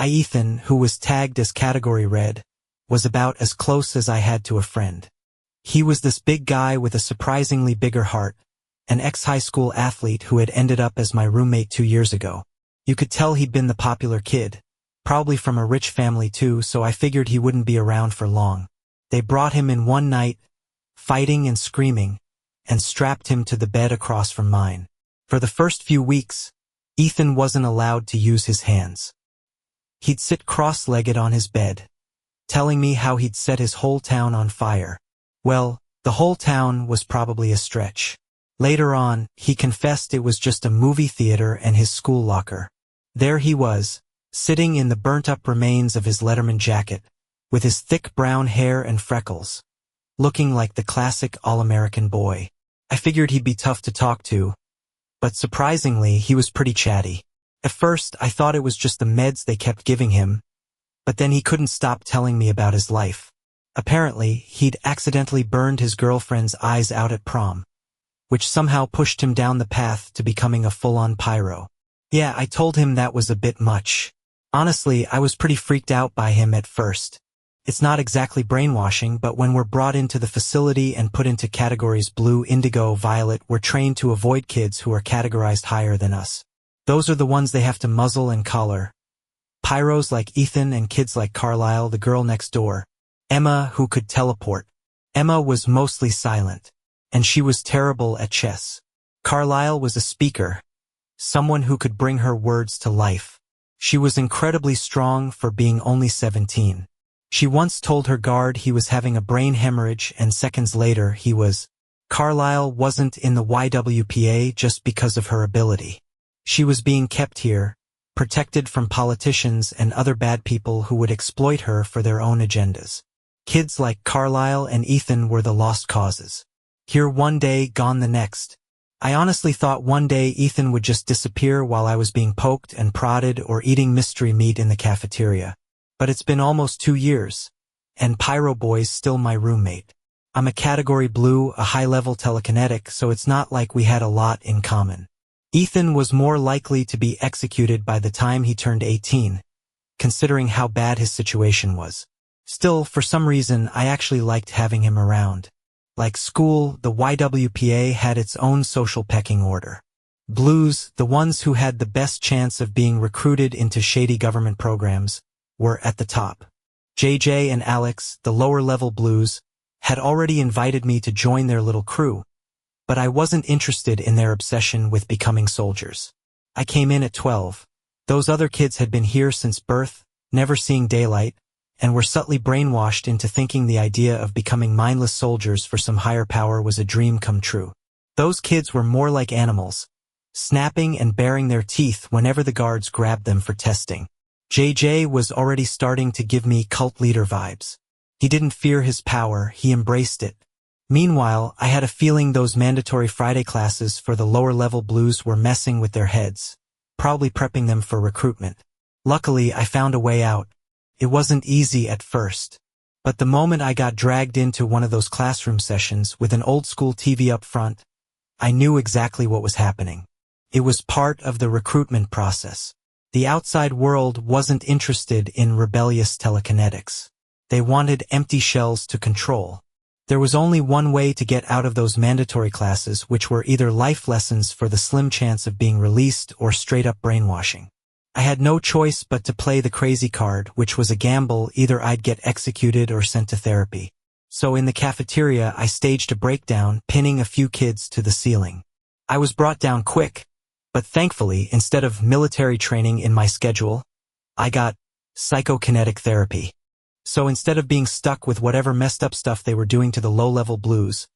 Ethan, who was tagged as category red, was about as close as I had to a friend. He was this big guy with a surprisingly bigger heart, an ex-high school athlete who had ended up as my roommate 2 years ago. You could tell he'd been the popular kid, probably from a rich family too, so I figured he wouldn't be around for long. They brought him in one night, fighting and screaming, and strapped him to the bed across from mine. For the first few weeks, Ethan wasn't allowed to use his hands. He'd sit cross-legged on his bed, telling me how he'd set his whole town on fire. Well, the whole town was probably a stretch. Later on, he confessed it was just a movie theater and his school locker. There he was, sitting in the burnt-up remains of his Letterman jacket, with his thick brown hair and freckles, looking like the classic all-American boy. I figured he'd be tough to talk to, but surprisingly, he was pretty chatty. At first, I thought it was just the meds they kept giving him, but then he couldn't stop telling me about his life. Apparently, he'd accidentally burned his girlfriend's eyes out at prom, which somehow pushed him down the path to becoming a full-on pyro. Yeah, I told him that was a bit much. Honestly, I was pretty freaked out by him at first. It's not exactly brainwashing, but when we're brought into the facility and put into categories blue, indigo, violet, we're trained to avoid kids who are categorized higher than us. Those are the ones they have to muzzle and collar. Pyros like Ethan and kids like Carlisle, the girl next door. Emma, who could teleport. Emma was mostly silent, and she was terrible at chess. Carlisle was a speaker, someone who could bring her words to life. She was incredibly strong for being only 17. She once told her guard he was having a brain hemorrhage, and seconds later he was. Carlisle wasn't in the YWPA just because of her ability. She was being kept here, protected from politicians and other bad people who would exploit her for their own agendas. Kids like Carlisle and Ethan were the lost causes. Here one day, gone the next. I honestly thought one day Ethan would just disappear while I was being poked and prodded or eating mystery meat in the cafeteria. But it's been almost 2 years, and Pyro Boy's still my roommate. I'm a category blue, a high-level telekinetic, so it's not like we had a lot in common. Ethan was more likely to be executed by the time he turned 18, considering how bad his situation was. Still, for some reason, I actually liked having him around. Like school, the YWPA had its own social pecking order. Blues, the ones who had the best chance of being recruited into shady government programs, were at the top. JJ and Alex, the lower-level blues, had already invited me to join their little crew, but I wasn't interested in their obsession with becoming soldiers. I came in at 12. Those other kids had been here since birth, never seeing daylight, and were subtly brainwashed into thinking the idea of becoming mindless soldiers for some higher power was a dream come true. Those kids were more like animals, snapping and baring their teeth whenever the guards grabbed them for testing. JJ was already starting to give me cult leader vibes. He didn't fear his power, he embraced it. Meanwhile, I had a feeling those mandatory Friday classes for the lower-level blues were messing with their heads, probably prepping them for recruitment. Luckily, I found a way out. It wasn't easy at first, but the moment I got dragged into one of those classroom sessions with an old-school TV up front, I knew exactly what was happening. It was part of the recruitment process. The outside world wasn't interested in rebellious telekinetics. They wanted empty shells to control. There was only one way to get out of those mandatory classes, which were either life lessons for the slim chance of being released or straight-up brainwashing. I had no choice but to play the crazy card, which was a gamble. Either I'd get executed or sent to therapy. So in the cafeteria, I staged a breakdown, pinning a few kids to the ceiling. I was brought down quick, but thankfully, instead of military training in my schedule, I got psychokinetic therapy. So instead of being stuck with whatever messed up stuff they were doing to the low-level blues,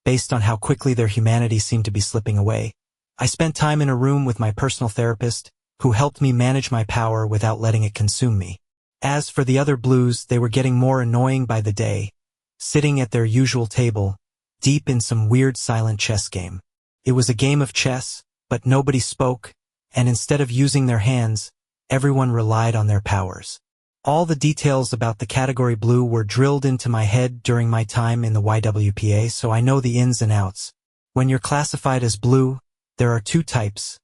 based on how quickly their humanity seemed to be slipping away, I spent time in a room with my personal therapist, who helped me manage my power without letting it consume me. As for the other blues, they were getting more annoying by the day, sitting at their usual table, deep in some weird silent chess game. It was a game of chess, but nobody spoke, and instead of using their hands, everyone relied on their powers. All the details about the category blue were drilled into my head during my time in the YWPA, so I know the ins and outs. When you're classified as blue, there are 2 types,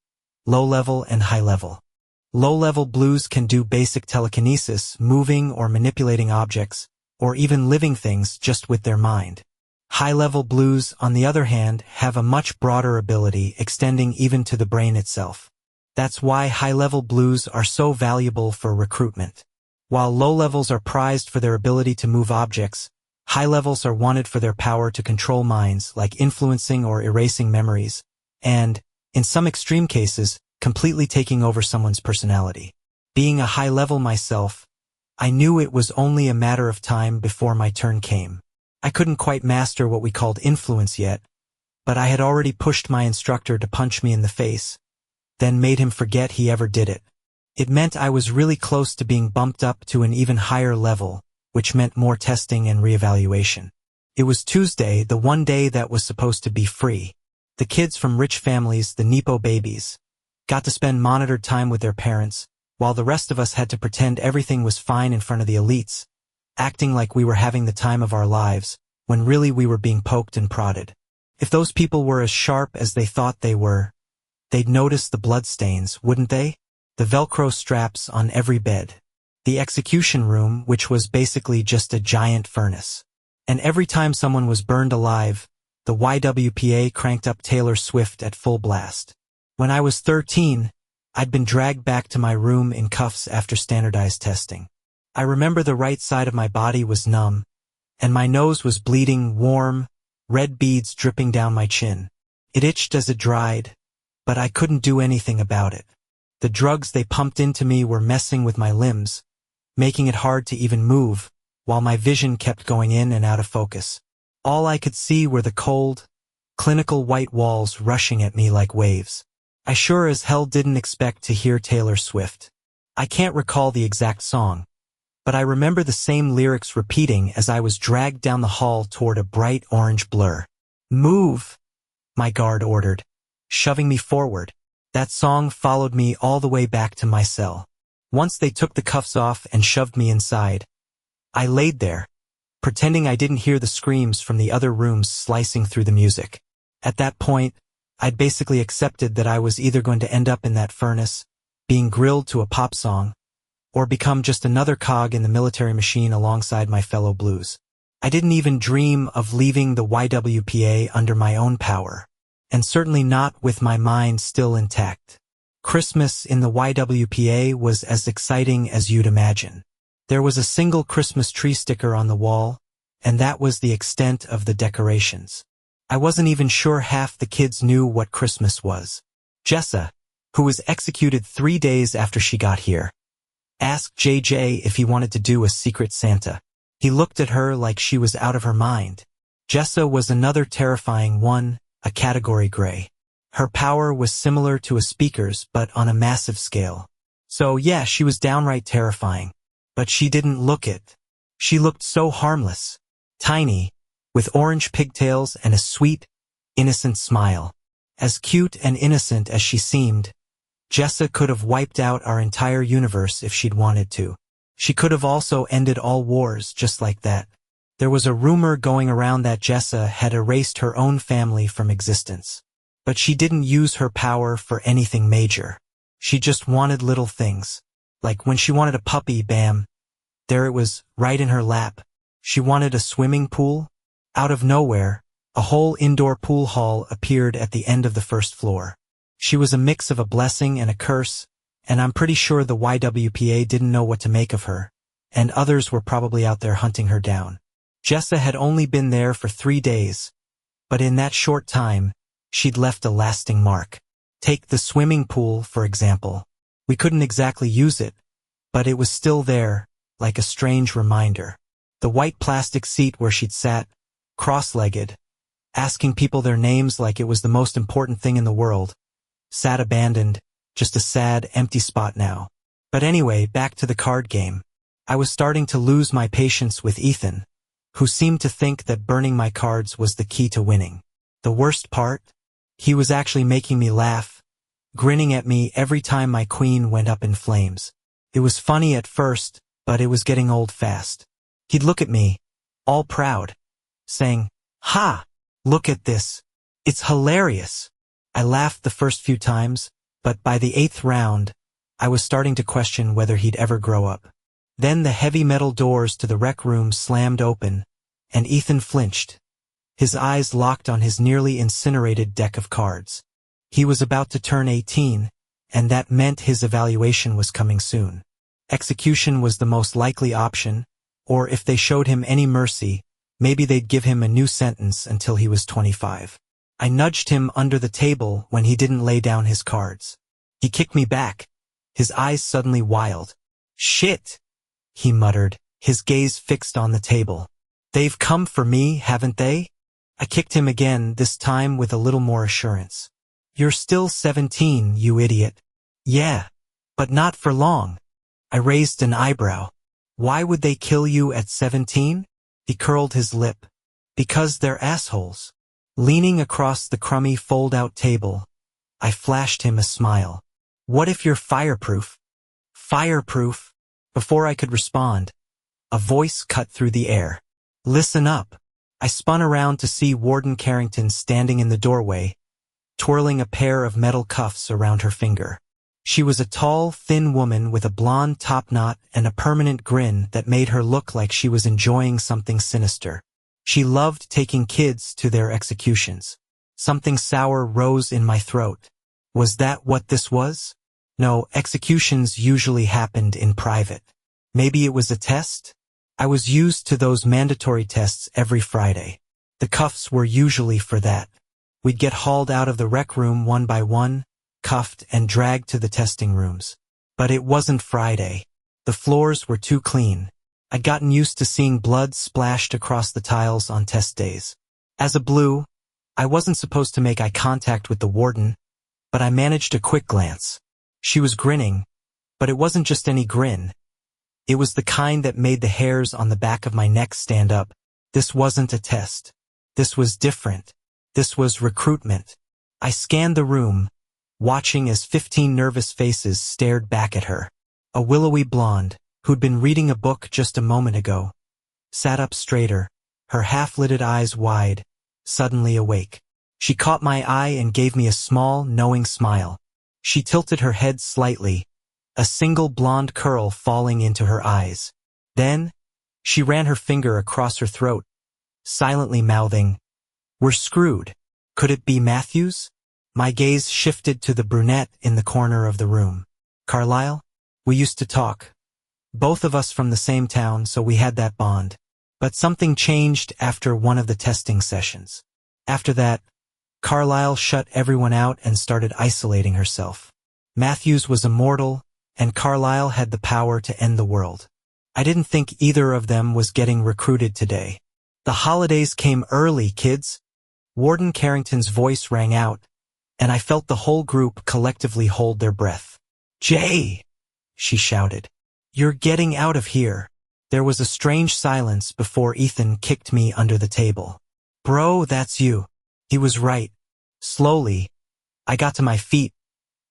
low-level and high-level. Low-level blues can do basic telekinesis, moving or manipulating objects, or even living things just with their mind. High-level blues, on the other hand, have a much broader ability, extending even to the brain itself. That's why high-level blues are so valuable for recruitment. While low levels are prized for their ability to move objects, high levels are wanted for their power to control minds, like influencing or erasing memories, and, in some extreme cases, completely taking over someone's personality. Being a high level myself, I knew it was only a matter of time before my turn came. I couldn't quite master what we called influence yet, but I had already pushed my instructor to punch me in the face, then made him forget he ever did it. It meant I was really close to being bumped up to an even higher level, which meant more testing and reevaluation. It was Tuesday, the one day that was supposed to be free. The kids from rich families, the Nepo babies, got to spend monitored time with their parents, while the rest of us had to pretend everything was fine in front of the elites, acting like we were having the time of our lives, when really we were being poked and prodded. If those people were as sharp as they thought they were, they'd notice the bloodstains, wouldn't they? The Velcro straps on every bed. The execution room, which was basically just a giant furnace. And every time someone was burned alive, the YWPA cranked up Taylor Swift at full blast. When I was 13, I'd been dragged back to my room in cuffs after standardized testing. I remember the right side of my body was numb, and my nose was bleeding, warm, red beads dripping down my chin. It itched as it dried, but I couldn't do anything about it. The drugs they pumped into me were messing with my limbs, making it hard to even move, while my vision kept going in and out of focus. All I could see were the cold, clinical white walls rushing at me like waves. I sure as hell didn't expect to hear Taylor Swift. I can't recall the exact song, but I remember the same lyrics repeating as I was dragged down the hall toward a bright orange blur. "Move," my guard ordered, shoving me forward. That song followed me all the way back to my cell. Once they took the cuffs off and shoved me inside, I laid there, pretending I didn't hear the screams from the other rooms slicing through the music. At that point, I'd basically accepted that I was either going to end up in that furnace, being grilled to a pop song, or become just another cog in the military machine alongside my fellow blues. I didn't even dream of leaving the YWPA under my own power, and certainly not with my mind still intact. Christmas in the YWPA was as exciting as you'd imagine. There was a single Christmas tree sticker on the wall, and that was the extent of the decorations. I wasn't even sure half the kids knew what Christmas was. Jessa, who was executed 3 days after she got here, asked JJ if he wanted to do a secret Santa. He looked at her like she was out of her mind. Jessa was another terrifying one, a category gray. Her power was similar to a speaker's, but on a massive scale. So yeah, she was downright terrifying. But she didn't look it. She looked so harmless. Tiny, with orange pigtails and a sweet, innocent smile. As cute and innocent as she seemed, Jessa could have wiped out our entire universe if she'd wanted to. She could have also ended all wars just like that. There was a rumor going around that Jessa had erased her own family from existence. But she didn't use her power for anything major. She just wanted little things. Like when she wanted a puppy, bam, there it was, right in her lap. She wanted a swimming pool. Out of nowhere, a whole indoor pool hall appeared at the end of the first floor. She was a mix of a blessing and a curse, and I'm pretty sure the YWPA didn't know what to make of her, and others were probably out there hunting her down. Jessa had only been there for 3 days, but in that short time, she'd left a lasting mark. Take the swimming pool, for example. We couldn't exactly use it, but it was still there, like a strange reminder. The white plastic seat where she'd sat, cross-legged, asking people their names like it was the most important thing in the world, sat abandoned, just a sad, empty spot now. But anyway, back to the card game. I was starting to lose my patience with Ethan, who seemed to think that burning my cards was the key to winning. The worst part? He was actually making me laugh, grinning at me every time my queen went up in flames. It was funny at first, but it was getting old fast. He'd look at me, all proud, saying, "Ha! Look at this. It's hilarious." I laughed the first few times, but by the 8th round, I was starting to question whether he'd ever grow up. Then the heavy metal doors to the rec room slammed open, and Ethan flinched, his eyes locked on his nearly incinerated deck of cards. He was about to turn 18, and that meant his evaluation was coming soon. Execution was the most likely option, or if they showed him any mercy, maybe they'd give him a new sentence until he was 25. I nudged him under the table when he didn't lay down his cards. He kicked me back, his eyes suddenly wild. "Shit!" he muttered, his gaze fixed on the table. "They've come for me, haven't they?" I kicked him again, this time with a little more assurance. "You're still 17, you idiot." "Yeah, but not for long." I raised an eyebrow. "Why would they kill you at 17? He curled his lip. "Because they're assholes." Leaning across the crummy fold-out table, I flashed him a smile. "What if you're fireproof?" "Fireproof?" Before I could respond, a voice cut through the air. "Listen up." I spun around to see Warden Carrington standing in the doorway, twirling a pair of metal cuffs around her finger. She was a tall, thin woman with a blonde topknot and a permanent grin that made her look like she was enjoying something sinister. She loved taking kids to their executions. Something sour rose in my throat. Was that what this was? No, executions usually happened in private. Maybe it was a test? I was used to those mandatory tests every Friday. The cuffs were usually for that. We'd get hauled out of the rec room one by one, cuffed and dragged to the testing rooms. But it wasn't Friday. The floors were too clean. I'd gotten used to seeing blood splashed across the tiles on test days. As a blue, I wasn't supposed to make eye contact with the warden, but I managed a quick glance. She was grinning, but it wasn't just any grin. It was the kind that made the hairs on the back of my neck stand up. This wasn't a test. This was different. This was recruitment. I scanned the room, watching as 15 nervous faces stared back at her. A willowy blonde, who'd been reading a book just a moment ago, sat up straighter, her half-lidded eyes wide, suddenly awake. She caught my eye and gave me a small, knowing smile. She tilted her head slightly, a single blonde curl falling into her eyes. Then, she ran her finger across her throat, silently mouthing, "We're screwed. Could it be Matthews?" My gaze shifted to the brunette in the corner of the room. "Carlisle? We used to talk. Both of us from the same town, so we had that bond. But something changed after one of the testing sessions. After that, Carlisle shut everyone out and started isolating herself. Matthews was immortal, and Carlisle had the power to end the world. I didn't think either of them was getting recruited today. The holidays came early, kids." Warden Carrington's voice rang out, and I felt the whole group collectively hold their breath. "Jay!" she shouted. "You're getting out of here." There was a strange silence before Ethan kicked me under the table. "Bro, that's you." He was right. Slowly, I got to my feet,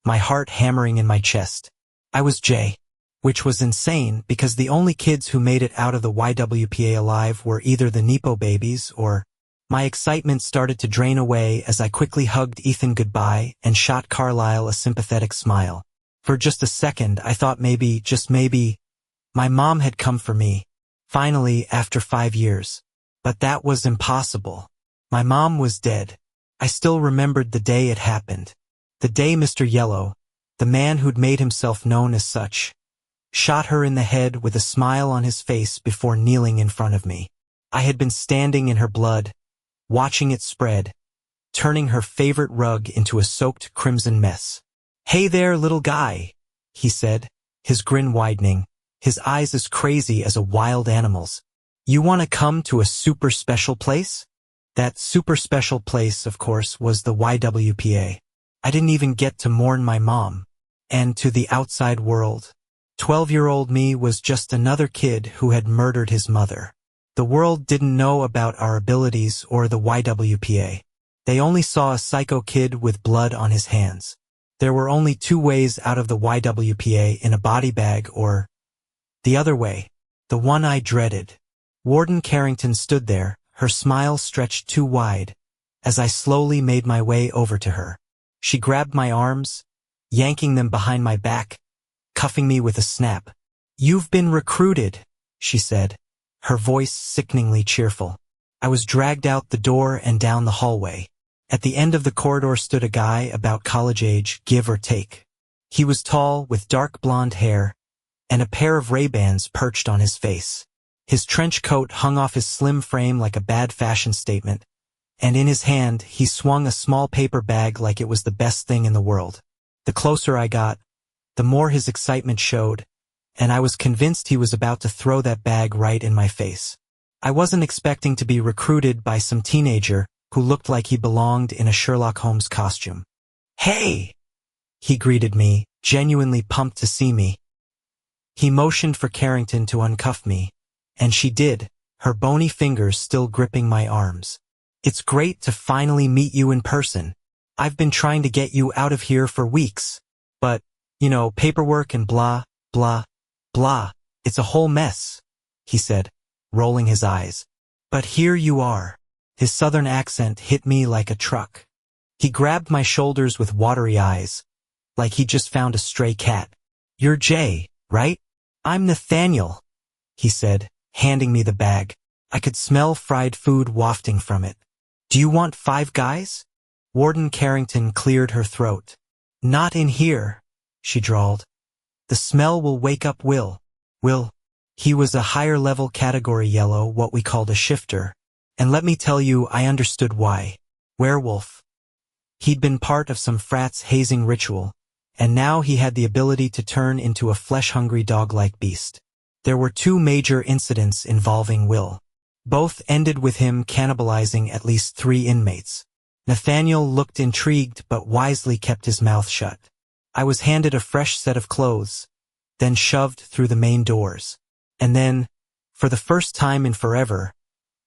my heart hammering in my chest. I was Jay, which was insane because the only kids who made it out of the YWPA alive were either the Nepo babies or... My excitement started to drain away as I quickly hugged Ethan goodbye and shot Carlisle a sympathetic smile. For just a second, I thought maybe, just maybe, my mom had come for me, finally after 5 years. But that was impossible. My mom was dead. I still remembered the day it happened. The day Mr. Yellow, the man who'd made himself known as such, shot her in the head with a smile on his face before kneeling in front of me. I had been standing in her blood, watching it spread, turning her favorite rug into a soaked crimson mess. "Hey there, little guy," he said, his grin widening, his eyes as crazy as a wild animal's. "You want to come to a super special place?" That super special place, of course, was the YWPA. I didn't even get to mourn my mom. And to the outside world, 12-year-old me was just another kid who had murdered his mother. The world didn't know about our abilities or the YWPA. They only saw a psycho kid with blood on his hands. There were only 2 ways out of the YWPA: in a body bag or the other way, the one I dreaded. Warden Carrington stood there, her smile stretched too wide, as I slowly made my way over to her. She grabbed my arms, yanking them behind my back, cuffing me with a snap. "You've been recruited," she said, her voice sickeningly cheerful. I was dragged out the door and down the hallway. At the end of the corridor stood a guy about college age, give or take. He was tall, with dark blonde hair, and a pair of Ray-Bans perched on his face. His trench coat hung off his slim frame like a bad fashion statement, and in his hand he swung a small paper bag like it was the best thing in the world. The closer I got, the more his excitement showed, and I was convinced he was about to throw that bag right in my face. I wasn't expecting to be recruited by some teenager who looked like he belonged in a Sherlock Holmes costume. "Hey!" he greeted me, genuinely pumped to see me. He motioned for Carrington to uncuff me, and she did, her bony fingers still gripping my arms. "It's great to finally meet you in person. I've been trying to get you out of here for weeks. But, paperwork and blah, blah, blah, it's a whole mess," he said, rolling his eyes. "But here you are." His southern accent hit me like a truck. He grabbed my shoulders with watery eyes, like he'd just found a stray cat. "You're Jay, right?" "I'm Nathaniel," he said, handing me the bag. I could smell fried food wafting from it. "Do you want 5 guys?" Warden Carrington cleared her throat. "Not in here," she drawled. "The smell will wake up Will." Will. He was a higher level category yellow, what we called a shifter. And let me tell you, I understood why. Werewolf. He'd been part of some frat's hazing ritual, and now he had the ability to turn into a flesh-hungry dog-like beast. There were 2 major incidents involving Will. Both ended with him cannibalizing at least 3 inmates. Nathaniel looked intrigued but wisely kept his mouth shut. I was handed a fresh set of clothes, then shoved through the main doors. And then, for the first time in forever,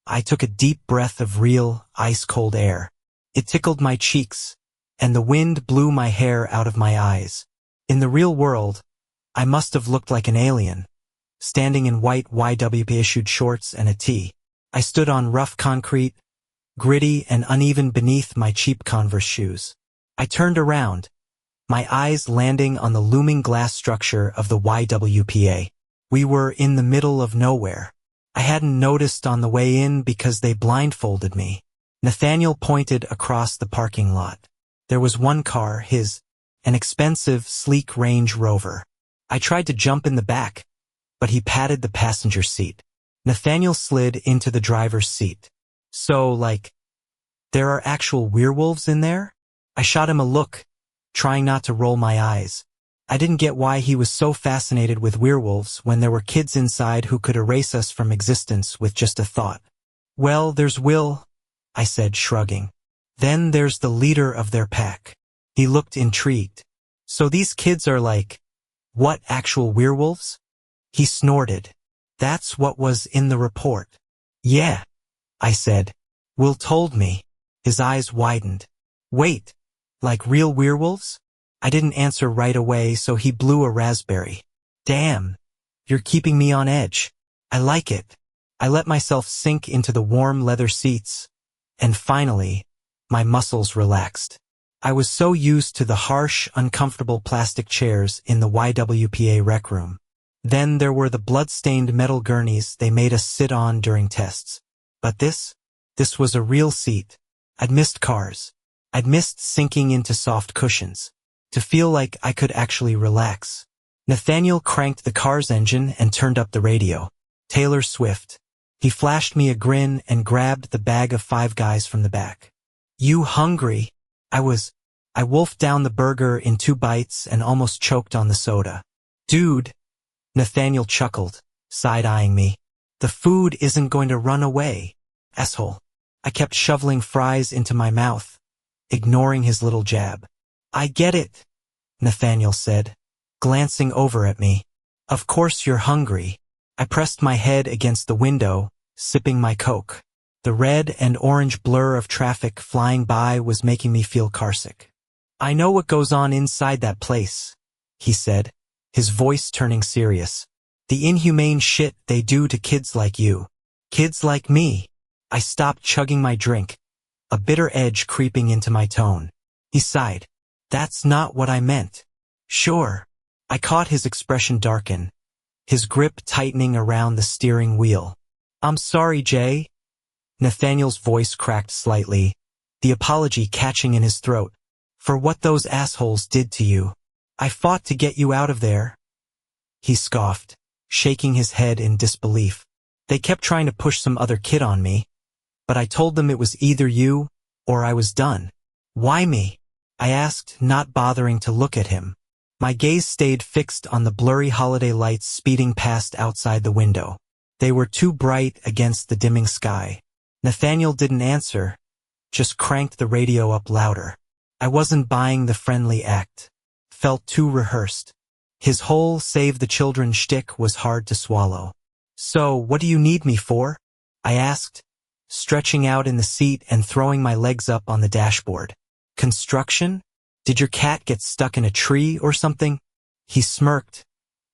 I took a deep breath of real, ice-cold air. It tickled my cheeks, and the wind blew my hair out of my eyes. In the real world, I must have looked like an alien, standing in white YWP-issued shorts and a tee. I stood on rough concrete, gritty and uneven beneath my cheap Converse shoes. I turned around, my eyes landing on the looming glass structure of the YWPA. We were in the middle of nowhere. I hadn't noticed on the way in because they blindfolded me. Nathaniel pointed across the parking lot. There was one car, an expensive, sleek Range Rover. I tried to jump in the back, but he patted the passenger seat. Nathaniel slid into the driver's seat. "So, there are actual werewolves in there?" I shot him a look, trying not to roll my eyes. I didn't get why he was so fascinated with werewolves when there were kids inside who could erase us from existence with just a thought. "Well, there's Will," I said, shrugging. "Then there's the leader of their pack." He looked intrigued. "So these kids are what, actual werewolves?" He snorted. "That's what was in the report." "Yeah," I said. "Will told me." His eyes widened. "Wait, like real werewolves?" I didn't answer right away, so he blew a raspberry. "Damn, you're keeping me on edge. I like it." I let myself sink into the warm leather seats, and finally, my muscles relaxed. I was so used to the harsh, uncomfortable plastic chairs in the YWPA rec room. Then there were the blood-stained metal gurneys they made us sit on during tests. But this was a real seat. I'd missed cars. I'd missed sinking into soft cushions. To feel like I could actually relax. Nathaniel cranked the car's engine and turned up the radio. Taylor Swift. He flashed me a grin and grabbed the bag of 5 guys from the back. "You hungry?" I wolfed down the burger in 2 bites and almost choked on the soda. "Dude," Nathaniel chuckled, side-eyeing me. "The food isn't going to run away, asshole." I kept shoveling fries into my mouth, ignoring his little jab. "I get it," Nathaniel said, glancing over at me. "Of course you're hungry." I pressed my head against the window, sipping my Coke. The red and orange blur of traffic flying by was making me feel carsick. "I know what goes on inside that place," he said, his voice turning serious. "The inhumane shit they do to kids like you. Kids like me." I stopped chugging my drink, a bitter edge creeping into my tone. He sighed. "That's not what I meant." "Sure. I caught his expression darken, his grip tightening around the steering wheel. I'm sorry, Jay. Nathaniel's voice cracked slightly, the apology catching in his throat. For what those assholes did to you. I fought to get you out of there. He scoffed, shaking his head in disbelief. They kept trying to push some other kid on me, but I told them it was either you or I was done. Why me? I asked, not bothering to look at him. My gaze stayed fixed on the blurry holiday lights speeding past outside the window. They were too bright against the dimming sky. Nathaniel didn't answer, just cranked the radio up louder. I wasn't buying the friendly act. Felt too rehearsed. His whole save the children shtick was hard to swallow. So, what do you need me for? I asked, stretching out in the seat and throwing my legs up on the dashboard. Construction? Did your cat get stuck in a tree or something? He smirked,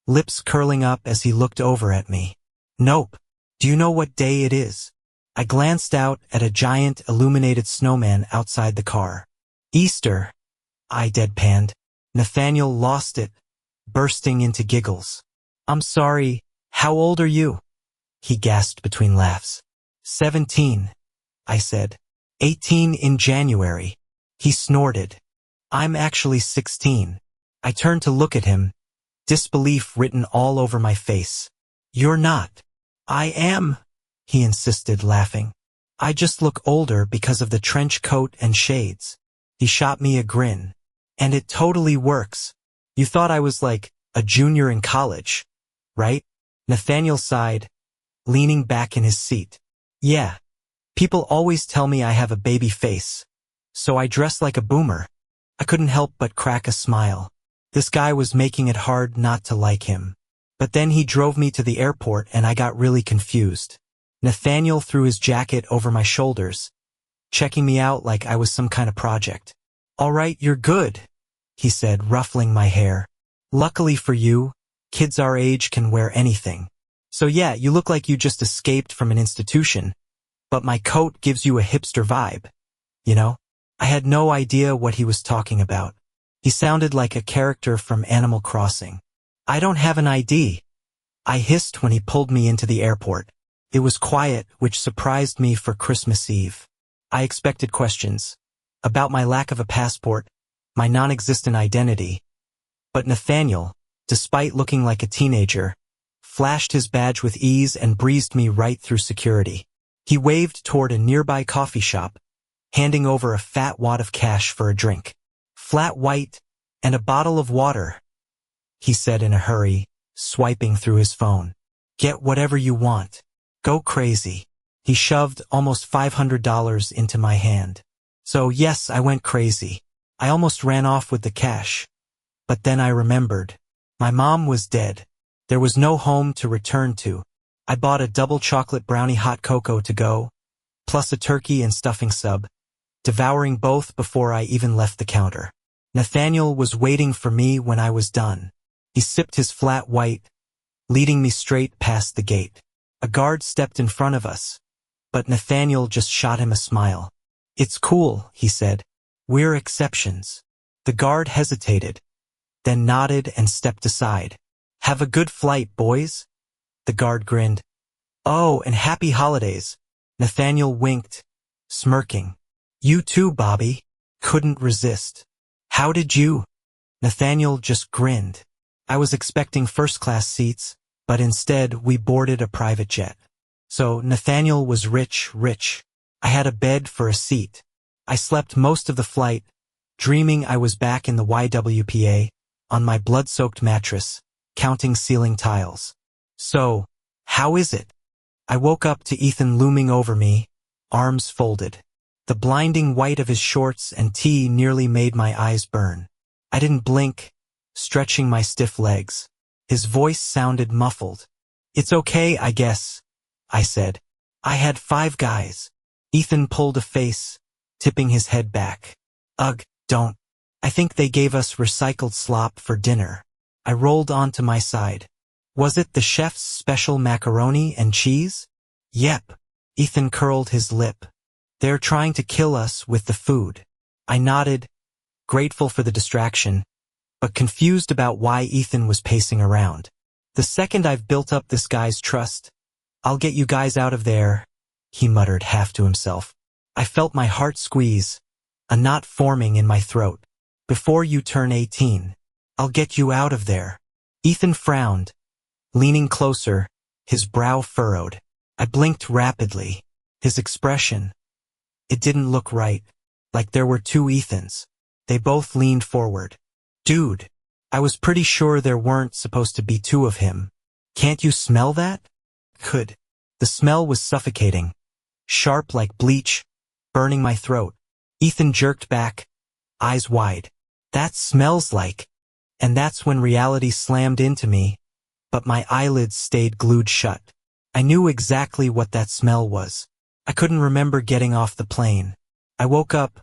lips curling up as he looked over at me. Nope. Do you know what day it is? I glanced out at a giant illuminated snowman outside the car. Easter, I deadpanned. Nathaniel lost it, bursting into giggles. I'm sorry, how old are you? He gasped between laughs. 17, I said. 18 in January. He snorted. I'm actually 16. I turned to look at him, disbelief written all over my face. You're not. I am, he insisted, laughing. I just look older because of the trench coat and shades. He shot me a grin. And it totally works. You thought I was like a junior in college, right? Nathaniel sighed, leaning back in his seat. Yeah. People always tell me I have a baby face, so I dress like a boomer. I couldn't help but crack a smile. This guy was making it hard not to like him. But then he drove me to the airport and I got really confused. Nathaniel threw his jacket over my shoulders, checking me out like I was some kind of project. All right, you're good, he said, ruffling my hair. Luckily for you, kids our age can wear anything. So yeah, you look like you just escaped from an institution, but my coat gives you a hipster vibe, you know? I had no idea what he was talking about. He sounded like a character from Animal Crossing. I don't have an ID. I hissed when he pulled me into the airport. It was quiet, which surprised me for Christmas Eve. I expected questions about my lack of a passport, my non-existent identity. But Nathaniel, despite looking like a teenager, flashed his badge with ease and breezed me right through security. He waved toward a nearby coffee shop, handing over a fat wad of cash for a drink. Flat white and a bottle of water, he said in a hurry, swiping through his phone. Get whatever you want. Go crazy. He shoved almost $500 into my hand. So yes, I went crazy. I almost ran off with the cash. But then I remembered. My mom was dead. There was no home to return to. I bought a double chocolate brownie hot cocoa to go, plus a turkey and stuffing sub, devouring both before I even left the counter. Nathaniel was waiting for me when I was done. He sipped his flat white, leading me straight past the gate. A guard stepped in front of us, but Nathaniel just shot him a smile. It's cool, he said. We're exceptions. The guard hesitated, then nodded and stepped aside. Have a good flight, boys. The guard grinned. Oh, and happy holidays. Nathaniel winked, smirking. You too, Bobby. Couldn't resist. How did you? Nathaniel just grinned. I was expecting first-class seats, but instead we boarded a private jet. So Nathaniel was rich. I had a bed for a seat. I slept most of the flight, dreaming I was back in the YWPA, on my blood-soaked mattress, counting ceiling tiles. So, how is it? I woke up to Ethan looming over me, arms folded. The blinding white of his shorts and tee nearly made my eyes burn. I didn't blink, stretching my stiff legs. His voice sounded muffled. It's okay, I guess, I said. I had 5 guys. Ethan pulled a face, tipping his head back. Ugh, don't. I think they gave us recycled slop for dinner. I rolled onto my side. Was it the chef's special macaroni and cheese? Yep. Ethan curled his lip. They're trying to kill us with the food. I nodded, grateful for the distraction, but confused about why Ethan was pacing around. The second I've built up this guy's trust, I'll get you guys out of there, he muttered half to himself. I felt my heart squeeze, a knot forming in my throat. Before you turn 18, I'll get you out of there. Ethan frowned, leaning closer, his brow furrowed. I blinked rapidly. His expression, it didn't look right, like there were two Ethans. They both leaned forward. Dude, I was pretty sure there weren't supposed to be two of him. Can't you smell that? Could. The smell was suffocating, sharp like bleach, burning my throat. Ethan jerked back, eyes wide. That smells like. And that's when reality slammed into me, but my eyelids stayed glued shut. I knew exactly what that smell was. I couldn't remember getting off the plane. I woke up,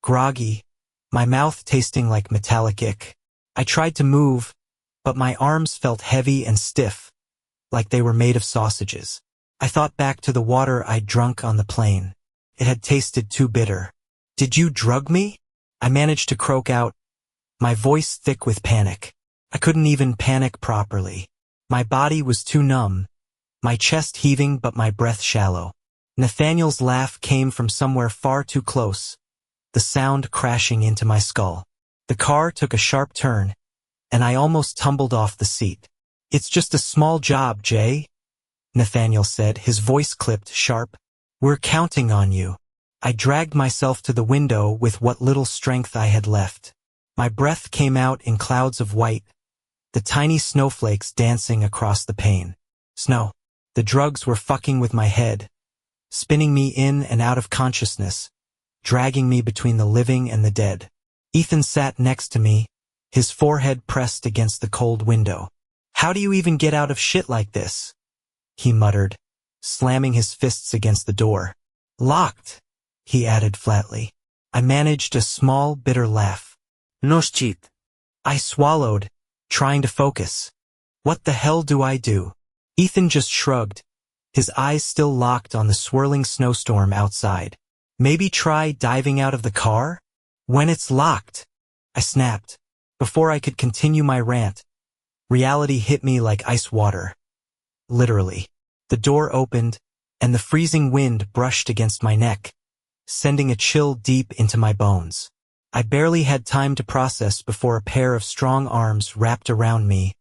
groggy, my mouth tasting like metallic ick. I tried to move, but my arms felt heavy and stiff, like they were made of sausages. I thought back to the water I'd drunk on the plane. It had tasted too bitter. Did you drug me? I managed to croak out, my voice thick with panic. I couldn't even panic properly. My body was too numb, my chest heaving but my breath shallow. Nathaniel's laugh came from somewhere far too close, the sound crashing into my skull. The car took a sharp turn, and I almost tumbled off the seat. It's just a small job, Jay, Nathaniel said, his voice clipped sharp. We're counting on you. I dragged myself to the window with what little strength I had left. My breath came out in clouds of white, the tiny snowflakes dancing across the pane. Snow. The drugs were fucking with my head, spinning me in and out of consciousness, dragging me between the living and the dead. Ethan sat next to me, his forehead pressed against the cold window. How do you even get out of shit like this? He muttered, slamming his fists against the door. Locked, he added flatly. I managed a small, bitter laugh. No shit. I swallowed, trying to focus. What the hell do I do? Ethan just shrugged, his eyes still locked on the swirling snowstorm outside. Maybe try diving out of the car? When it's locked, I snapped. Before I could continue my rant, reality hit me like ice water. Literally. The door opened, and the freezing wind brushed against my neck, sending a chill deep into my bones. I barely had time to process before a pair of strong arms wrapped around me,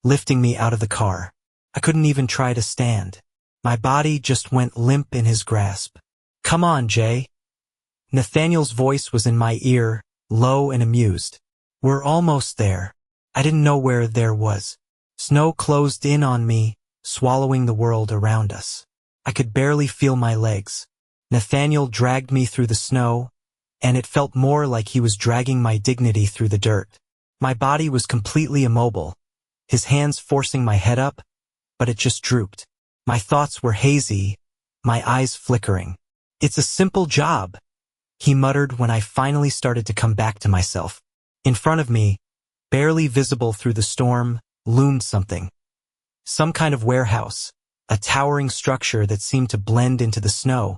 lifting me out of the car. I couldn't even try to stand. My body just went limp in his grasp. Come on, Jay. Nathaniel's voice was in my ear, low and amused. We're almost there. I didn't know where there was. Snow closed in on me, swallowing the world around us. I could barely feel my legs. Nathaniel dragged me through the snow, and it felt more like he was dragging my dignity through the dirt. My body was completely immobile, his hands forcing my head up, but it just drooped. My thoughts were hazy, my eyes flickering. It's a simple job, he muttered when I finally started to come back to myself. In front of me, barely visible through the storm, loomed something. Some kind of warehouse, a towering structure that seemed to blend into the snow,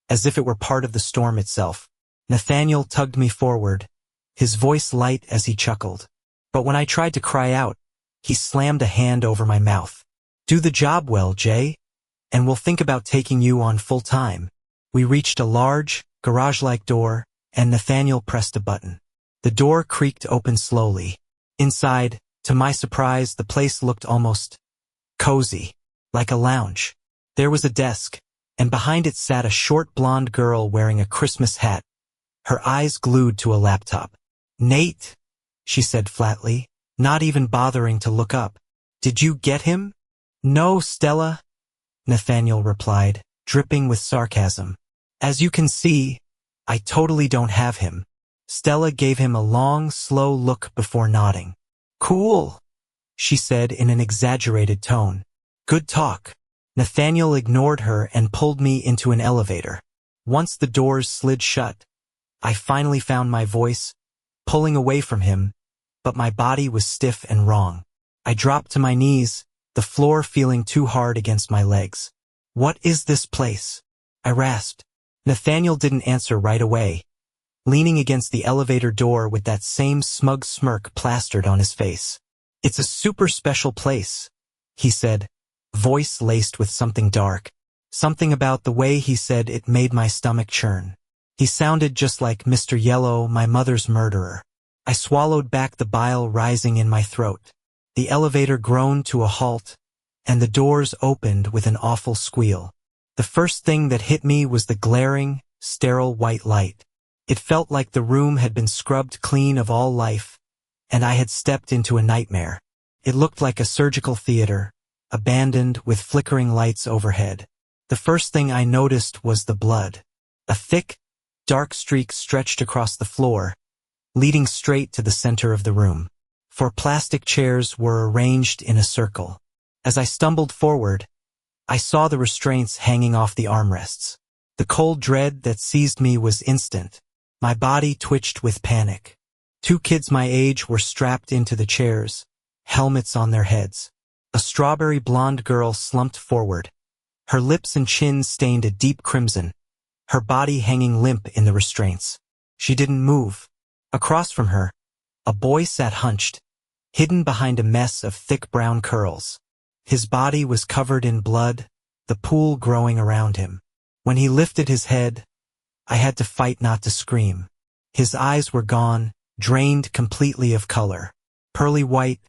as if it were part of the storm itself. Nathaniel tugged me forward, his voice light as he chuckled. But when I tried to cry out, he slammed a hand over my mouth. Do the job well, Jay, and we'll think about taking you on full time. We reached a large, garage-like door, and Nathaniel pressed a button. The door creaked open slowly. Inside, to my surprise, the place looked almost cozy, like a lounge. There was a desk, and behind it sat a short blonde girl wearing a Christmas hat, her eyes glued to a laptop. Nate, she said flatly, not even bothering to look up. Did you get him? No, Stella, Nathaniel replied, dripping with sarcasm. As you can see, I totally don't have him. Stella gave him a long, slow look before nodding. Cool, she said in an exaggerated tone. Good talk. Nathaniel ignored her and pulled me into an elevator. Once the doors slid shut, I finally found my voice, pulling away from him, but my body was stiff and wrong. I dropped to my knees, the floor feeling too hard against my legs. What is this place? I rasped. Nathaniel didn't answer right away, leaning against the elevator door with that same smug smirk plastered on his face. "It's a super special place," he said, voice laced with something dark. Something about the way he said it made my stomach churn. He sounded just like Mr. Yellow, my mother's murderer. I swallowed back the bile rising in my throat. The elevator groaned to a halt, and the doors opened with an awful squeal. The first thing that hit me was the glaring, sterile white light. It felt like the room had been scrubbed clean of all life, and I had stepped into a nightmare. It looked like a surgical theater, abandoned with flickering lights overhead. The first thing I noticed was the blood. A thick, dark streak stretched across the floor, leading straight to the center of the room. 4 plastic chairs were arranged in a circle. As I stumbled forward, I saw the restraints hanging off the armrests. The cold dread that seized me was instant. My body twitched with panic. 2 kids my age were strapped into the chairs, helmets on their heads. A strawberry blonde girl slumped forward, her lips and chin stained a deep crimson, her body hanging limp in the restraints. She didn't move. Across from her, a boy sat hunched, hidden behind a mess of thick brown curls. His body was covered in blood, the pool growing around him. When he lifted his head, I had to fight not to scream. His eyes were gone, drained completely of color. Pearly white,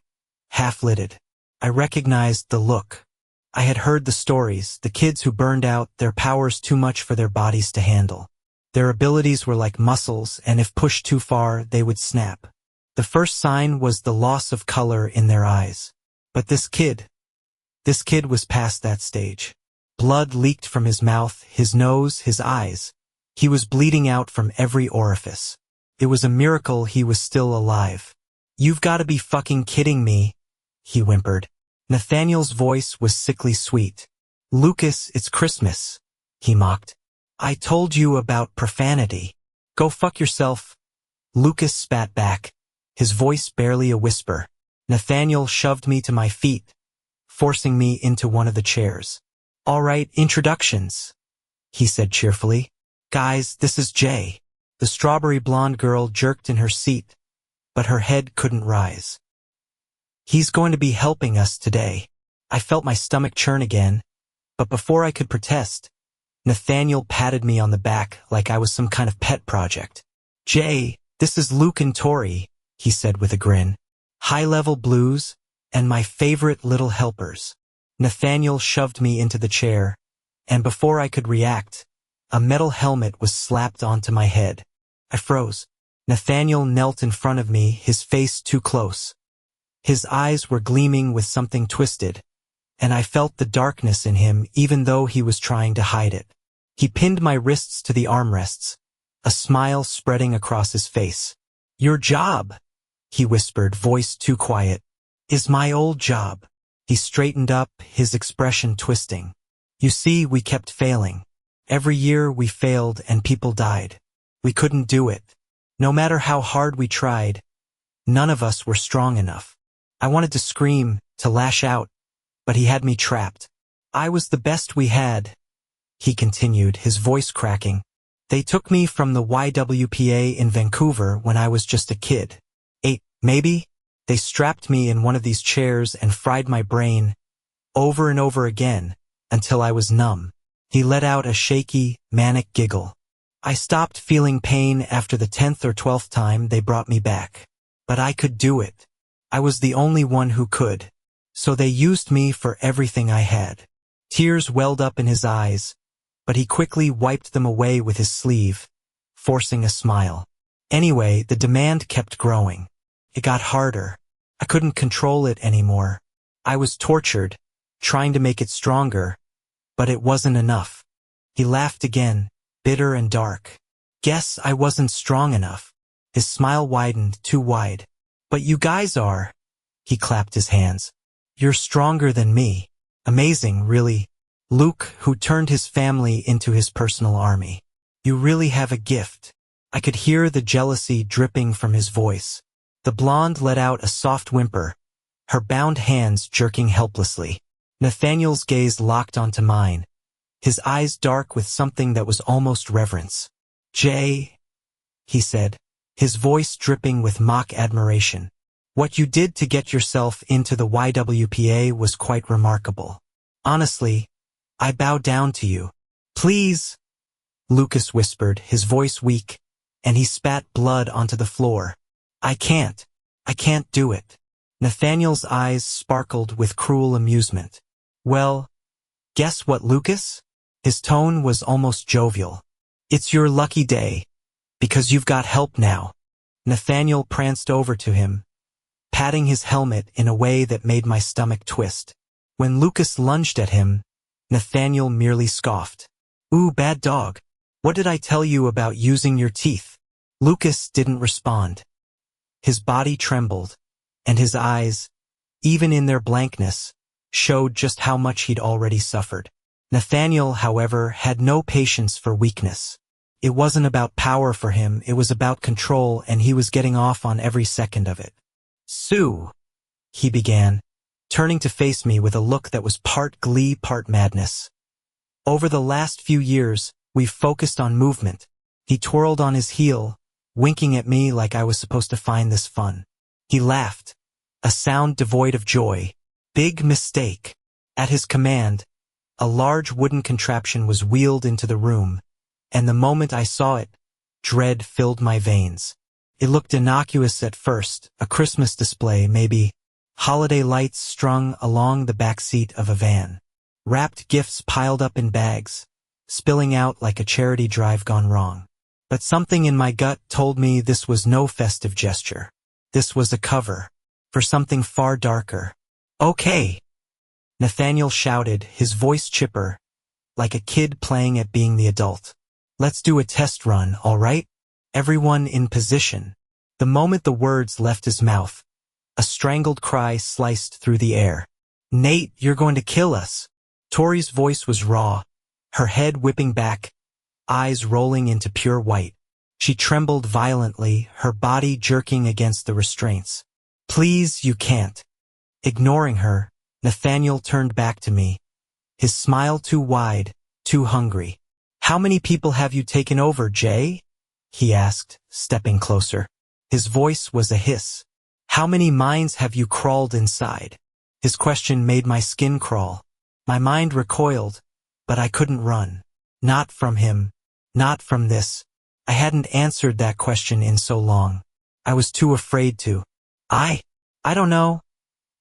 half-lidded. I recognized the look. I had heard the stories, the kids who burned out, their powers too much for their bodies to handle. Their abilities were like muscles, and if pushed too far, they would snap. The first sign was the loss of color in their eyes. But this kid was past that stage. Blood leaked from his mouth, his nose, his eyes. He was bleeding out from every orifice. It was a miracle he was still alive. "You've got to be fucking kidding me," he whimpered. Nathaniel's voice was sickly sweet. "Lucas, it's Christmas," he mocked. "I told you about profanity. Go fuck yourself." Lucas spat back, his voice barely a whisper. Nathaniel shoved me to my feet, forcing me into one of the chairs. "All right, introductions," he said cheerfully. "Guys, this is Jay." The strawberry blonde girl jerked in her seat, but her head couldn't rise. "He's going to be helping us today." I felt my stomach churn again, but before I could protest, Nathaniel patted me on the back like I was some kind of pet project. "Jay, this is Luke and Tori," he said with a grin. "High-level blues, and my favorite little helpers." Nathaniel shoved me into the chair, and before I could react, a metal helmet was slapped onto my head. I froze. Nathaniel knelt in front of me, his face too close. His eyes were gleaming with something twisted, and I felt the darkness in him even though he was trying to hide it. He pinned my wrists to the armrests, a smile spreading across his face. "Your job," he whispered, voice too quiet, "is my old job." He straightened up, his expression twisting. "You see, we kept failing. Every year we failed and people died. We couldn't do it. No matter how hard we tried, none of us were strong enough. I wanted to scream, to lash out, but he had me trapped. I was the best we had," he continued, his voice cracking. "They took me from the YWPA in Vancouver when I was just a kid. 8, maybe? They strapped me in one of these chairs and fried my brain, over and over again, until I was numb." He let out a shaky, manic giggle. "I stopped feeling pain after the 10th or 12th time they brought me back. But I could do it. I was the only one who could. So they used me for everything I had." Tears welled up in his eyes, but he quickly wiped them away with his sleeve, forcing a smile. Anyway, the demand kept growing. It got harder. I couldn't control it anymore. I was tortured, trying to make it stronger, but it wasn't enough. He laughed again, bitter and dark. "Guess I wasn't strong enough." His smile widened, too wide. "But you guys are." He clapped his hands. "You're stronger than me. Amazing, really. Luke, who turned his family into his personal army. You really have a gift." I could hear the jealousy dripping from his voice. The blonde let out a soft whimper, her bound hands jerking helplessly. Nathaniel's gaze locked onto mine, his eyes dark with something that was almost reverence. "Jay," he said, his voice dripping with mock admiration. What you did to get yourself into the YWPA was quite remarkable. Honestly, I bow down to you. Please, Lucas whispered, his voice weak, and he spat blood onto the floor. I can't do it. Nathaniel's eyes sparkled with cruel amusement. Well, guess what, Lucas? His tone was almost jovial. It's your lucky day, because you've got help now. Nathaniel pranced over to him, patting his helmet in a way that made my stomach twist. When Lucas lunged at him, Nathaniel merely scoffed. Ooh, bad dog. What did I tell you about using your teeth? Lucas didn't respond. His body trembled, and his eyes, even in their blankness, showed just how much he'd already suffered. Nathaniel, however, had no patience for weakness. It wasn't about power for him, it was about control, and he was getting off on every second of it. Sue, he began, turning to face me with a look that was part glee, part madness. Over the last few years, we've focused on movement. He twirled on his heel, winking at me like I was supposed to find this fun. He laughed, a sound devoid of joy. Big mistake. At his command, a large wooden contraption was wheeled into the room, and the moment I saw it, dread filled my veins. It looked innocuous at first, a Christmas display maybe, holiday lights strung along the back seat of a van. Wrapped gifts piled up in bags, spilling out like a charity drive gone wrong. But something in my gut told me this was no festive gesture. This was a cover for something far darker. Okay, Nathaniel shouted, his voice chipper, like a kid playing at being the adult. Let's do a test run, all right? Everyone in position. The moment the words left his mouth, a strangled cry sliced through the air. Nate, you're going to kill us. Tori's voice was raw, her head whipping back, eyes rolling into pure white. She trembled violently, her body jerking against the restraints. Please, you can't. Ignoring her, Nathaniel turned back to me, his smile too wide, too hungry. How many people have you taken over, Jay? He asked, stepping closer. His voice was a hiss. How many minds have you crawled inside? His question made my skin crawl. My mind recoiled, but I couldn't run. Not from him. Not from this. I hadn't answered that question in so long. I was too afraid to. I don't know,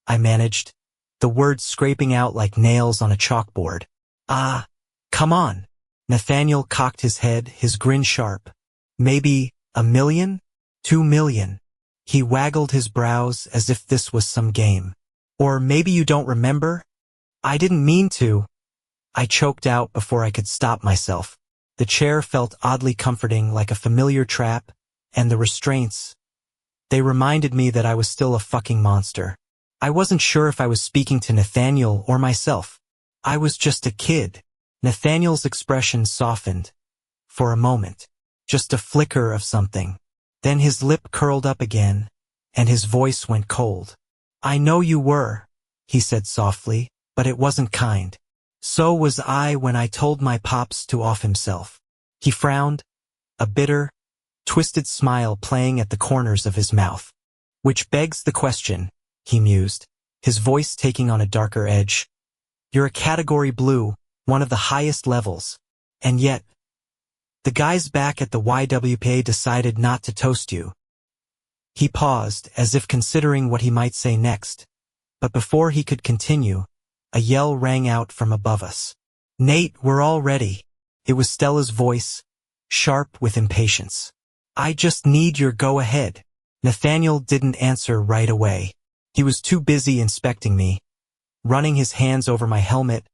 I managed, the words scraping out like nails on a chalkboard. Come on. Nathaniel cocked his head, his grin sharp. Maybe 1 million? 2 million. He waggled his brows as if this was some game. Or maybe you don't remember? I didn't mean to. I choked out before I could stop myself. The chair felt oddly comforting, like a familiar trap, and the restraints, they reminded me that I was still a fucking monster. I wasn't sure if I was speaking to Nathaniel or myself. I was just a kid. Nathaniel's expression softened. For a moment. Just a flicker of something. Then his lip curled up again, and his voice went cold. I know you were, he said softly, but it wasn't kind. So was I when I told my pops to off himself. He frowned, a bitter, twisted smile playing at the corners of his mouth. Which begs the question, he mused, his voice taking on a darker edge. You're a category blue, one of the highest levels. And yet, the guys back at the YWPA decided not to toast you. He paused, as if considering what he might say next. But before he could continue, a yell rang out from above us. Nate, we're all ready. It was Stella's voice, sharp with impatience. I just need your go-ahead. Nathaniel didn't answer right away. He was too busy inspecting me, running his hands over my helmet,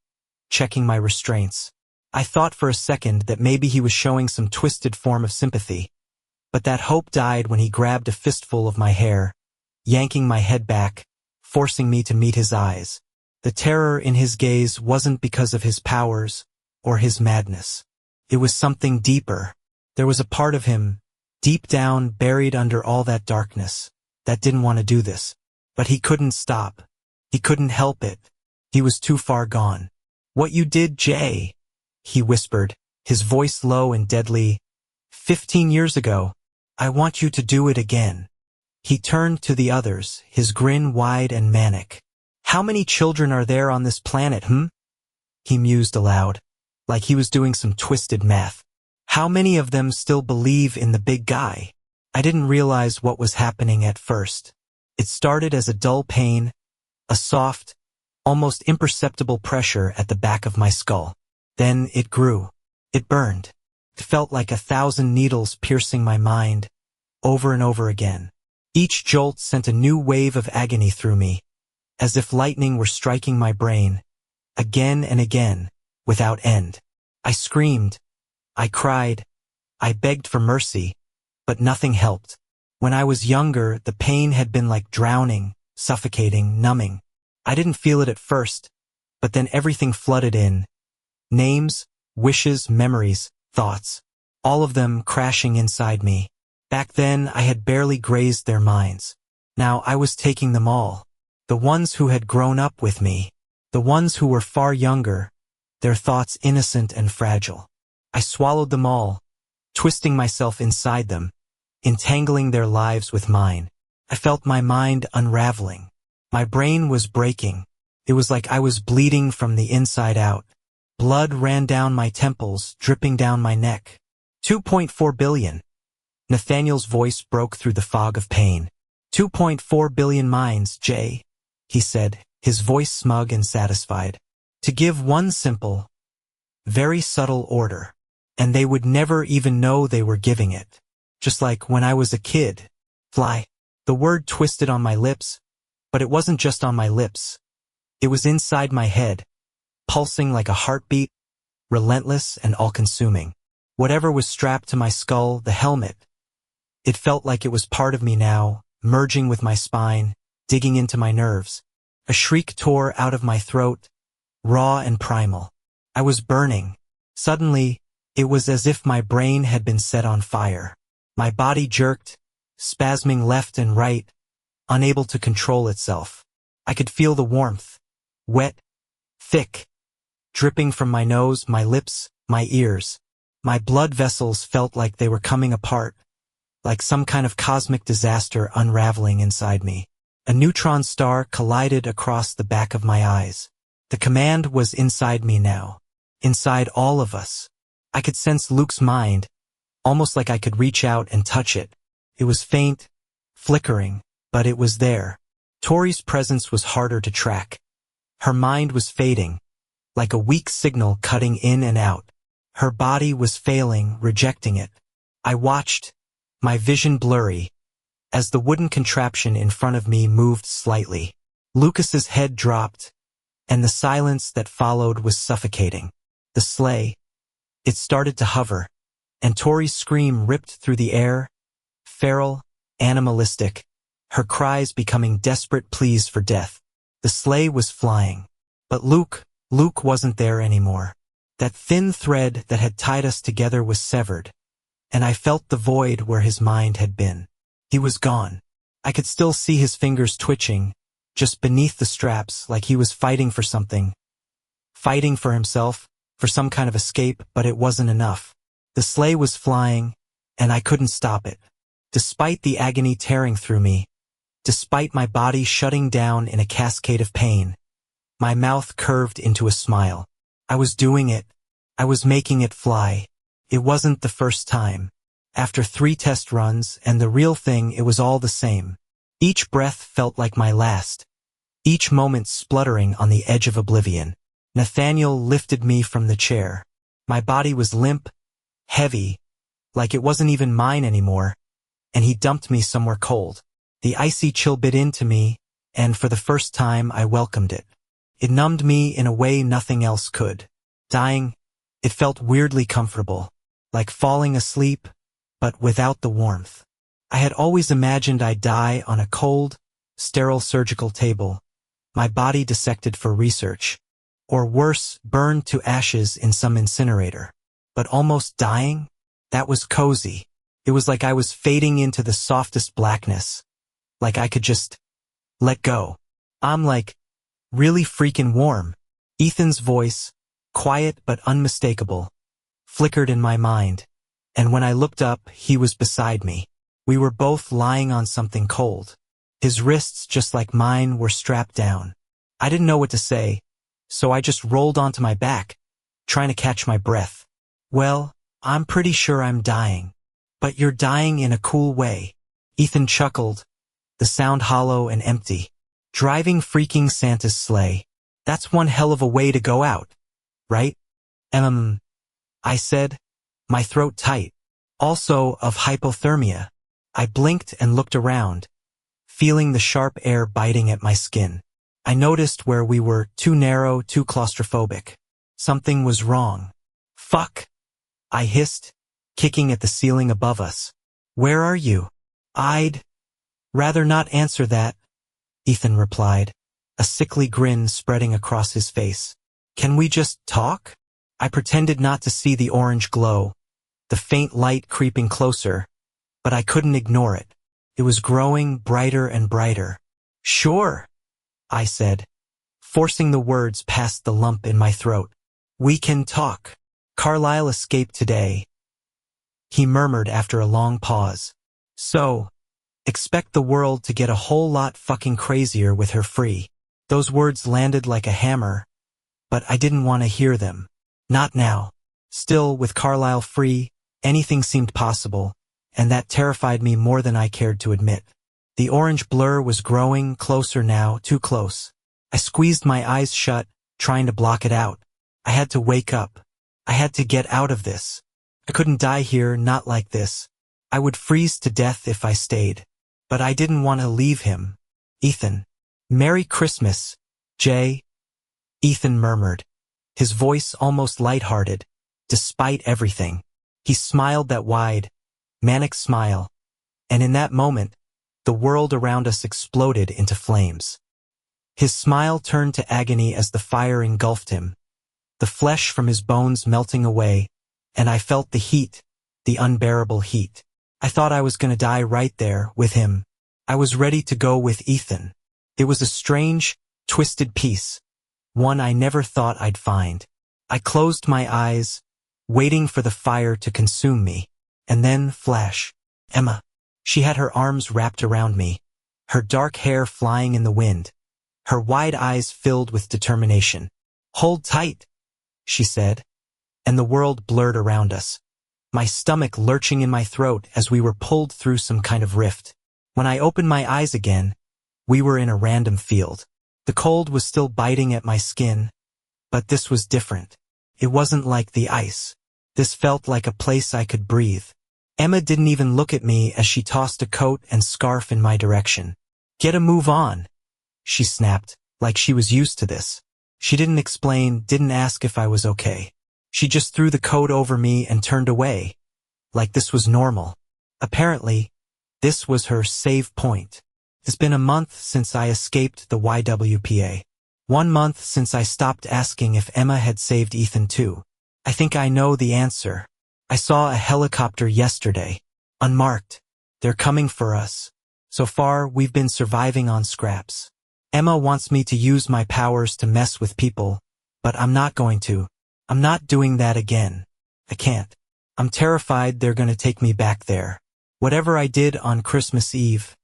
checking my restraints. I thought for a second that maybe he was showing some twisted form of sympathy, but that hope died when he grabbed a fistful of my hair, yanking my head back, forcing me to meet his eyes. The terror in his gaze wasn't because of his powers or his madness. It was something deeper. There was a part of him, deep down, buried under all that darkness, that didn't want to do this. But he couldn't stop. He couldn't help it. He was too far gone. What you did, Jay, he whispered, his voice low and deadly. 15 years ago, I want you to do it again. He turned to the others, his grin wide and manic. How many children are there on this planet, He mused aloud, like he was doing some twisted math. How many of them still believe in the big guy? I didn't realize what was happening at first. It started as a dull pain, a soft, almost imperceptible pressure at the back of my skull. Then it grew. It burned. It felt like 1,000 needles piercing my mind, over and over again. Each jolt sent a new wave of agony through me, as if lightning were striking my brain, again and again, without end. I screamed. I cried. I begged for mercy, but nothing helped. When I was younger, the pain had been like drowning, suffocating, numbing. I didn't feel it at first, but then everything flooded in. Names, wishes, memories, thoughts, all of them crashing inside me. Back then, I had barely grazed their minds. Now I was taking them all. The ones who had grown up with me. The ones who were far younger, their thoughts innocent and fragile. I swallowed them all, twisting myself inside them, entangling their lives with mine. I felt my mind unraveling. My brain was breaking. It was like I was bleeding from the inside out. Blood ran down my temples, dripping down my neck. 2.4 billion. Nathaniel's voice broke through the fog of pain. 2.4 billion minds, Jay, he said, his voice smug and satisfied. To give one simple, very subtle order. And they would never even know they were giving it. Just like when I was a kid. Fly. The word twisted on my lips, but it wasn't just on my lips. It was inside my head, pulsing like a heartbeat, relentless and all-consuming. Whatever was strapped to my skull, the helmet, it felt like it was part of me now, merging with my spine, digging into my nerves. A shriek tore out of my throat, raw and primal. I was burning. Suddenly, it was as if my brain had been set on fire. My body jerked, spasming left and right, unable to control itself. I could feel the warmth, wet, thick, dripping from my nose, my lips, my ears. My blood vessels felt like they were coming apart, like some kind of cosmic disaster unraveling inside me. A neutron star collided across the back of my eyes. The command was inside me now, inside all of us. I could sense Luke's mind, almost like I could reach out and touch it. It was faint, flickering, but it was there. Tori's presence was harder to track. Her mind was fading, like a weak signal cutting in and out. Her body was failing, rejecting it. I watched, my vision blurry, as the wooden contraption in front of me moved slightly. Lucas's head dropped, and the silence that followed was suffocating. The sleigh, it started to hover, and Tori's scream ripped through the air, feral, animalistic, her cries becoming desperate pleas for death. The sleigh was flying. But Luke wasn't there anymore. That thin thread that had tied us together was severed, and I felt the void where his mind had been. He was gone. I could still see his fingers twitching, just beneath the straps, like he was fighting for something. Fighting for himself, for some kind of escape, but it wasn't enough. The sleigh was flying, and I couldn't stop it. Despite the agony tearing through me, despite my body shutting down in a cascade of pain, my mouth curved into a smile. I was doing it. I was making it fly. It wasn't the first time. After 3 test runs and the real thing, it was all the same. Each breath felt like my last. Each moment spluttering on the edge of oblivion. Nathaniel lifted me from the chair. My body was limp, heavy, like it wasn't even mine anymore, and he dumped me somewhere cold. The icy chill bit into me, and for the first time I welcomed it. It numbed me in a way nothing else could. Dying, it felt weirdly comfortable, like falling asleep, but without the warmth. I had always imagined I'd die on a cold, sterile surgical table, my body dissected for research, or worse, burned to ashes in some incinerator. But almost dying? That was cozy. It was like I was fading into the softest blackness, like I could just let go. I'm like, really freaking warm. Ethan's voice, quiet but unmistakable, flickered in my mind, and when I looked up, he was beside me. We were both lying on something cold. His wrists, just like mine, were strapped down. I didn't know what to say, so I just rolled onto my back, trying to catch my breath. Well, I'm pretty sure I'm dying. But you're dying in a cool way. Ethan chuckled, the sound hollow and empty. Driving freaking Santa's sleigh. That's one hell of a way to go out, right? I said, my throat tight. Also of hypothermia. I blinked and looked around, feeling the sharp air biting at my skin. I noticed where we were too narrow, too claustrophobic. Something was wrong. Fuck! I hissed, kicking at the ceiling above us. Where are you? I'd rather not answer that, Ethan replied, a sickly grin spreading across his face. Can we just talk? I pretended not to see the orange glow, the faint light creeping closer, but I couldn't ignore it. It was growing brighter and brighter. Sure, I said, forcing the words past the lump in my throat. We can talk. Carlisle escaped today, he murmured after a long pause. So, expect the world to get a whole lot fucking crazier with her free. Those words landed like a hammer, but I didn't want to hear them. Not now. Still, with Carlisle free, anything seemed possible, and that terrified me more than I cared to admit. The orange blur was growing closer now, too close. I squeezed my eyes shut, trying to block it out. I had to wake up. I had to get out of this. I couldn't die here, not like this. I would freeze to death if I stayed. But I didn't want to leave him. Ethan. Merry Christmas, Jay. Ethan murmured, his voice almost lighthearted, despite everything. He smiled that wide, manic smile, and in that moment, the world around us exploded into flames. His smile turned to agony as the fire engulfed him, the flesh from his bones melting away, and I felt the heat, the unbearable heat. I thought I was going to die right there with him. I was ready to go with Ethan. It was a strange, twisted peace, one I never thought I'd find. I closed my eyes, waiting for the fire to consume me, and then flash. Emma. She had her arms wrapped around me, her dark hair flying in the wind, her wide eyes filled with determination. Hold tight, she said, and the world blurred around us, my stomach lurching in my throat as we were pulled through some kind of rift. When I opened my eyes again, we were in a random field. The cold was still biting at my skin, but this was different. It wasn't like the ice. This felt like a place I could breathe. Emma didn't even look at me as she tossed a coat and scarf in my direction. Get a move on, she snapped, like she was used to this. She didn't explain, didn't ask if I was okay. She just threw the coat over me and turned away, like this was normal. Apparently, this was her save point. It's been a month since I escaped the YWPA. 1 month since I stopped asking if Emma had saved Ethan too. I think I know the answer. I saw a helicopter yesterday. Unmarked. They're coming for us. So far, we've been surviving on scraps. Emma wants me to use my powers to mess with people, but I'm not going to. I'm not doing that again. I can't. I'm terrified they're going to take me back there. Whatever I did on Christmas Eve,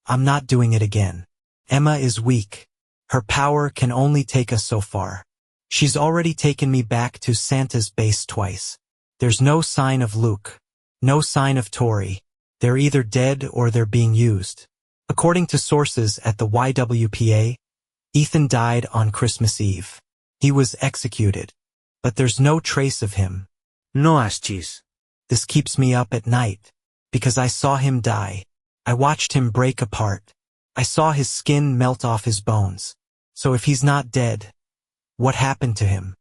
I'm not doing it again. Emma is weak. Her power can only take us so far. She's already taken me back to Santa's base twice. There's no sign of Luke. No sign of Tori. They're either dead or they're being used. According to sources at the YWPA, Ethan died on Christmas Eve. He was executed. But there's no trace of him. No astis. This keeps me up at night, because I saw him die. I watched him break apart. I saw his skin melt off his bones. So if he's not dead, what happened to him?